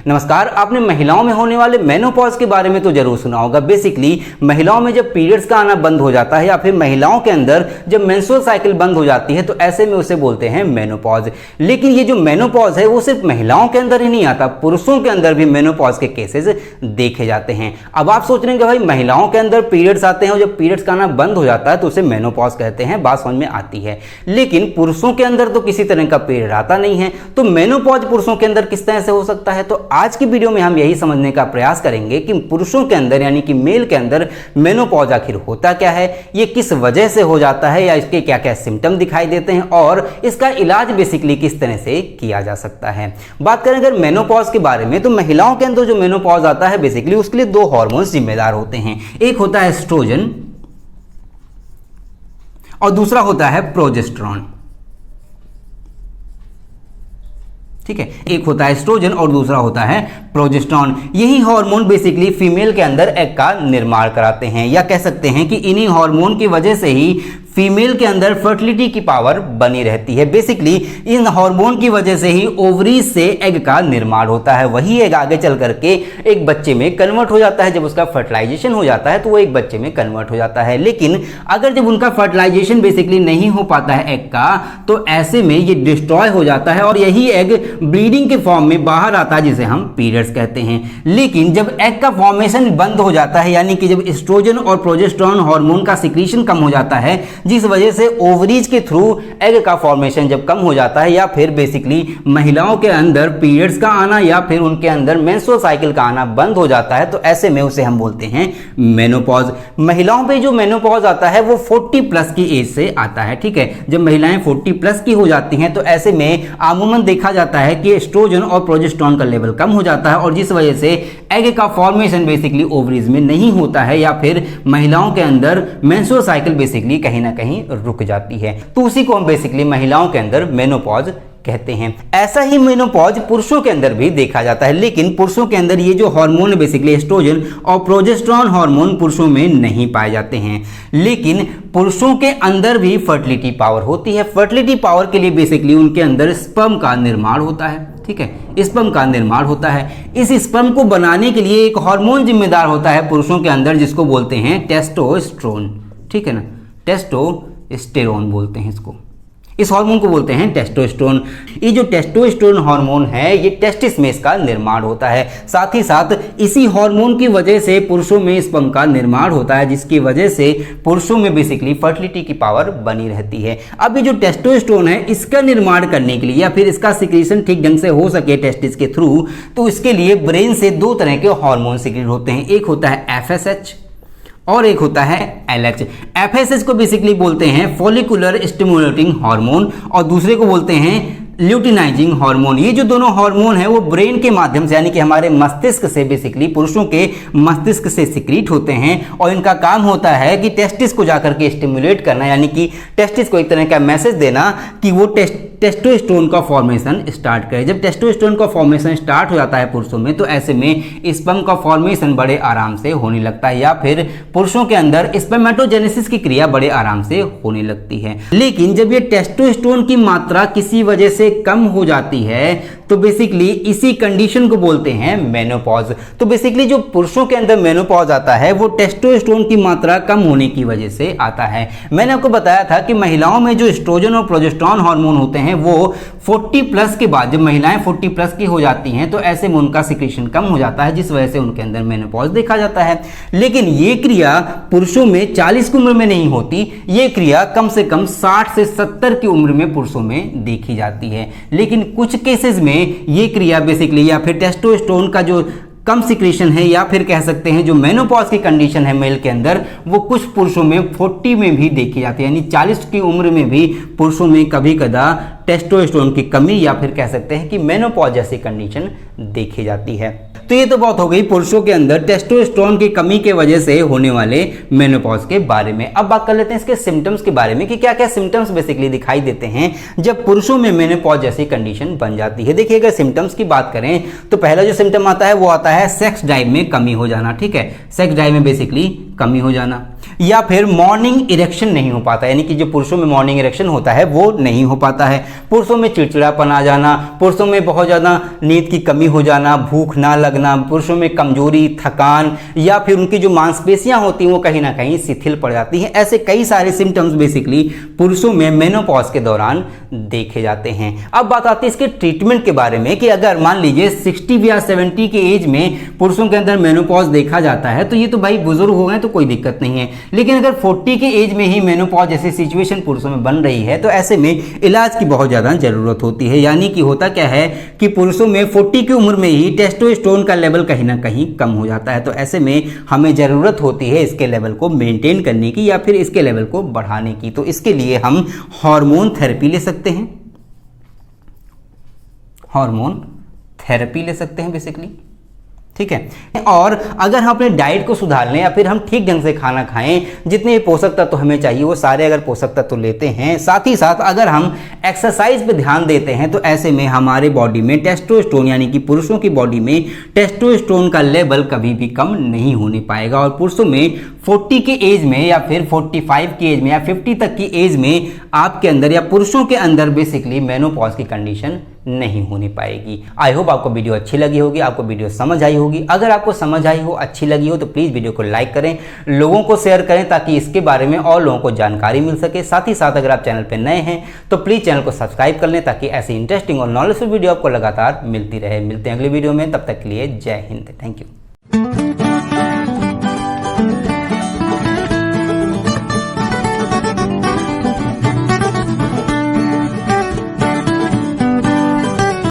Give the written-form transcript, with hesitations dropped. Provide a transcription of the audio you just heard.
नमस्कार। आपने महिलाओं में होने वाले मेनोपॉज के बारे में तो जरूर सुना होगा। बेसिकली महिलाओं में जब पीरियड्स का आना बंद हो जाता है या फिर महिलाओं के अंदर जब मेंस्ट्रुअल साइकिल बंद हो जाती है तो ऐसे में उसे बोलते हैं मेनोपॉज। लेकिन ये जो मेनोपॉज है वो सिर्फ महिलाओं के अंदर ही नहीं आता, पुरुषों के अंदर भी मेनोपॉज के केसेस देखे जाते हैं। अब आप सोच रहे हैं कि भाई महिलाओं के अंदर पीरियड्स आते हैं और जब पीरियड्स का आना बंद हो जाता है तो उसे मेनोपॉज कहते हैं, बात समझ में आती है। लेकिन पुरुषों के अंदर तो किसी तरह का पीरियड आता नहीं है, तो मेनोपॉज पुरुषों के अंदर किस तरह से हो सकता है? तो आज की वीडियो में हम यही समझने का प्रयास करेंगे कि पुरुषों के अंदर यानी कि मेल के अंदर मेनोपॉज आखिर होता क्या है, ये किस वजह से हो जाता है या इसके क्या क्या सिम्टम दिखाई देते हैं और इसका इलाज बेसिकली किस तरह से किया जा सकता है। बात करें अगर मेनोपॉज के बारे में तो महिलाओं के अंदर जो मेनोपॉज आता है बेसिकली उसके लिए दो हार्मोन्स जिम्मेदार होते हैं। एक होता है एस्ट्रोजन और दूसरा होता है प्रोजेस्टेरॉन। ठीक है, एक होता है एस्ट्रोजन और दूसरा होता है प्रोजेस्टेरॉन। यही हार्मोन बेसिकली फीमेल के अंदर एग का निर्माण कराते हैं, या कह सकते हैं कि इन्हीं हार्मोन की वजह से ही फीमेल के अंदर फर्टिलिटी की पावर बनी रहती है। बेसिकली इन हार्मोन की वजह से ही ओवरीज से एग का निर्माण होता है, वही एग आगे चल करके एक बच्चे में कन्वर्ट हो जाता है। जब उसका फर्टिलाइजेशन हो जाता है तो वो एक बच्चे में कन्वर्ट हो जाता है। लेकिन अगर जब उनका फर्टिलाइजेशन बेसिकली नहीं हो पाता है एग का, तो ऐसे में ये डिस्ट्रॉय हो जाता है और यही एग ब्लीडिंग के फॉर्म में बाहर आता है जिसे हम पीरियड्स कहते हैं। लेकिन जब एग का फॉर्मेशन बंद हो जाता है यानी कि जब एस्ट्रोजन और प्रोजेस्टेरॉन हार्मोन का सिक्रीशन कम हो जाता है, जिस वजह से ओवरीज के थ्रू एग का फॉर्मेशन जब कम हो जाता है या फिर बेसिकली महिलाओं के अंदर पीरियड्स का आना या फिर उनके अंदर मेंस्ट्रुअल साइकिल का आना बंद हो जाता है, तो ऐसे में उसे हम बोलते हैं मेनोपॉज। महिलाओं पे जो मेनोपॉज आता है वो 40 प्लस की एज से आता है। ठीक है, जब महिलाएं 40 प्लस की हो जाती हैं तो ऐसे में अमूमन देखा जाता है कि एस्ट्रोजन और प्रोजेस्टेरॉन का लेवल कम हो जाता है और जिस वजह से एग का फॉर्मेशन बेसिकली ओवरीज में नहीं होता है या फिर महिलाओं के अंदर मेंस्ट्रुअल साइकिल बेसिकली कहीं ना कहीं रुक जाती है। तो उसी को हम बेसिकली महिलाओं के अंदर मेनोपॉज कहते हैं। ऐसा ही मेनोपॉज पुरुषों के अंदर भी देखा जाता है, लेकिन पुरुषों के अंदर ये जो हार्मोन है बेसिकली एस्ट्रोजन और प्रोजेस्टेरॉन हार्मोन पुरुषों में नहीं पाए जाते हैं। लेकिन पुरुषों के अंदर भी फर्टिलिटी पावर होती है। फर्टिलिटी पावर के लिए बेसिकली उनके अंदर स्पर्म का निर्माण होता है। ठीक है, स्पर्म का निर्माण होता है। इस स्पर्म को बनाने के लिए एक हार्मोन जिम्मेदार होता है पुरुषों के अंदर जिसको बोलते हैं टेस्टोस्टेरोन। ठीक है ना, टेस्टोस्टेरोन बोलते हैं इसको। इस हार्मोन को बोलते हैं टेस्टोस्टेरोन। ये जो टेस्टोस्टेरोन हार्मोन है ये टेस्टिस में इसका निर्माण होता है। साथ ही साथ इसी हार्मोन की वजह से पुरुषों में स्पर्म का निर्माण होता है, जिसकी वजह से पुरुषों में बेसिकली फर्टिलिटी की पावर बनी रहती है। अब ये जो टेस्टोस्टेरोन है इसका निर्माण करने के लिए या फिर इसका सिक्रीशन ठीक ढंग से हो सके टेस्टिस के थ्रू, तो इसके लिए ब्रेन से दो तरह के हार्मोन सिक्रीट होते हैं। एक होता है एफएसएच और एक होता है एलएच। एफएसएच को बेसिकली बोलते हैं फॉलिकुलर स्टिमुलेटिंग हार्मोन और दूसरे को बोलते हैं ल्यूटिनाइजिंग हार्मोन। ये जो दोनों हार्मोन है वो ब्रेन के माध्यम से यानी कि हमारे मस्तिष्क से बेसिकली पुरुषों के मस्तिष्क से सिक्रीट होते हैं और इनका काम होता है कि टेस्टिस को जाकर के स्टिमुलेट करना, यानी कि टेस्टिस को एक तरह का मैसेज देना कि वो टेस्टोस्टेरोन का फॉर्मेशन स्टार्ट करे। जब टेस्टोस्टेरोन का फॉर्मेशन स्टार्ट हो जाता है पुरुषों में तो ऐसे में स्पर्म का फॉर्मेशन बड़े आराम से होने लगता है या फिर पुरुषों के अंदर स्पर्मेटोजेनेसिस की क्रिया बड़े आराम से होने लगती है। लेकिन जब ये टेस्टोस्टेरोन की मात्रा किसी वजह से कम हो जाती है तो बेसिकली इसी कंडीशन को बोलते हैं मेनोपॉज। तो बेसिकली जो पुरुषों के अंदर मेनोपॉज आता है वो टेस्टोस्टेरोन की मात्रा कम होने की वजह से आता है। मैंने आपको बताया था कि महिलाओं में जो एस्ट्रोजन और प्रोजेस्टेरॉन हार्मोन होते हैं वो 40 प्लस के बाद, जब महिलाएं 40 प्लस की हो जाती हैं तो ऐसे में उनका सिक्रीशन कम हो जाता है, जिस वजह से उनके अंदर मेनोपॉज देखा जाता है। लेकिन ये क्रिया पुरुषों में 40 की उम्र में नहीं होती, ये क्रिया कम से कम 60 से 70 की उम्र में पुरुषों में देखी जाती है। लेकिन कुछ केसेस में ये क्रिया बेसिकली या फिर टेस्टोस्टेरोन का जो कम सिक्रीशन है या फिर कह सकते हैं जो मेनोपॉज की कंडीशन है मेल के अंदर, वो कुछ पुरुषों में 40 में भी देखी जाती है, यानी 40 की उम्र में भी पुरुषों में कभी कदा टेस्टोस्टेरोन की कमी या फिर कह सकते हैं कि मेनोपॉज जैसी कंडीशन देखी जाती है। तो ये तो बात हो गई पुरुषों के अंदर टेस्टोस्टेरोन की कमी के वजह से होने वाले मेनोपॉज के बारे में। अब बात कर लेते हैं इसके सिम्टम्स के बारे में कि क्या क्या सिम्टम्स बेसिकली दिखाई देते हैं जब पुरुषों में मेनोपॉज जैसी कंडीशन बन जाती है। देखिए, अगर सिम्टम्स की बात करें तो पहला जो सिम्टम आता है वो आता है सेक्स ड्राइव में कमी हो जाना। ठीक है, सेक्स ड्राइव में बेसिकली कमी हो जाना, या फिर मॉर्निंग इरेक्शन नहीं हो पाता, यानी कि जो पुरुषों में मॉर्निंग इरेक्शन होता है वो नहीं हो पाता है, पुरुषों में चिड़चिड़ापन आ जाना, पुरुषों में बहुत ज़्यादा नींद की कमी हो जाना, भूख ना लगना, पुरुषों में कमजोरी, थकान, या फिर उनकी जो मांसपेशियां होती हैं वो कहीं ना कहीं शिथिल पड़ जाती हैं। ऐसे कई सारे सिम्टम्स बेसिकली पुरुषों में मेनोपॉज के दौरान देखे जाते हैं। अब बात आती है इसके ट्रीटमेंट के बारे में कि अगर मान लीजिए 60 या 70 के एज में पुरुषों के अंदर मेनोपॉज देखा जाता है तो ये तो भाई बुजुर्ग हो गए तो कोई दिक्कत नहीं है, लेकिन अगर 40 के एज में ही मेनोपॉज जैसी सिचुएशन पुरुषों में बन रही है तो ऐसे में इलाज की बहुत ज़्यादा जरूरत होती है। यानी कि होता क्या है कि पुरुषों में 40 की उम्र में ही टेस्टोस्टेरोन का लेवल कहीं ना कहीं कम हो जाता है, तो ऐसे में हमें ज़रूरत होती है इसके लेवल को मेंटेन करने की या फिर इसके लेवल को बढ़ाने की। तो इसके लिए हम हार्मोन थेरेपी ले सकते हैं, हार्मोन थेरेपी ले सकते हैं बेसिकली, ठीक है। और अगर हम अपने डाइट को सुधार लें या फिर हम ठीक ढंग से खाना खाएं, जितने पोषक तत्व हमें चाहिए वो सारे अगर पोषक तत्व लेते हैं, साथ ही साथ अगर हम एक्सरसाइज पे ध्यान देते हैं, तो ऐसे में हमारे बॉडी में टेस्टोस्टेरोन यानी कि पुरुषों की बॉडी में टेस्टोस्टेरोन का लेवल कभी भी कम नहीं होने पाएगा। और पुरुषों में 40 के एज में या फिर 45 की एज में या 50 तक की एज में आपके अंदर या पुरुषों के अंदर बेसिकली मेनोपॉज की कंडीशन नहीं होने पाएगी। आई होप आपको वीडियो अच्छी लगी होगी, आपको वीडियो समझ आई होगी। अगर आपको समझ आई हो, अच्छी लगी हो, तो प्लीज़ वीडियो को लाइक करें, लोगों को शेयर करें ताकि इसके बारे में और लोगों को जानकारी मिल सके। साथ ही साथ अगर आप चैनल पर नए हैं तो प्लीज़ चैनल को सब्सक्राइब कर लें ताकि ऐसी इंटरेस्टिंग और नॉलेजफुल वीडियो आपको लगातार मिलती रहे। मिलते हैं अगले वीडियो में, तब तक के लिए जय हिंद, थैंक यू।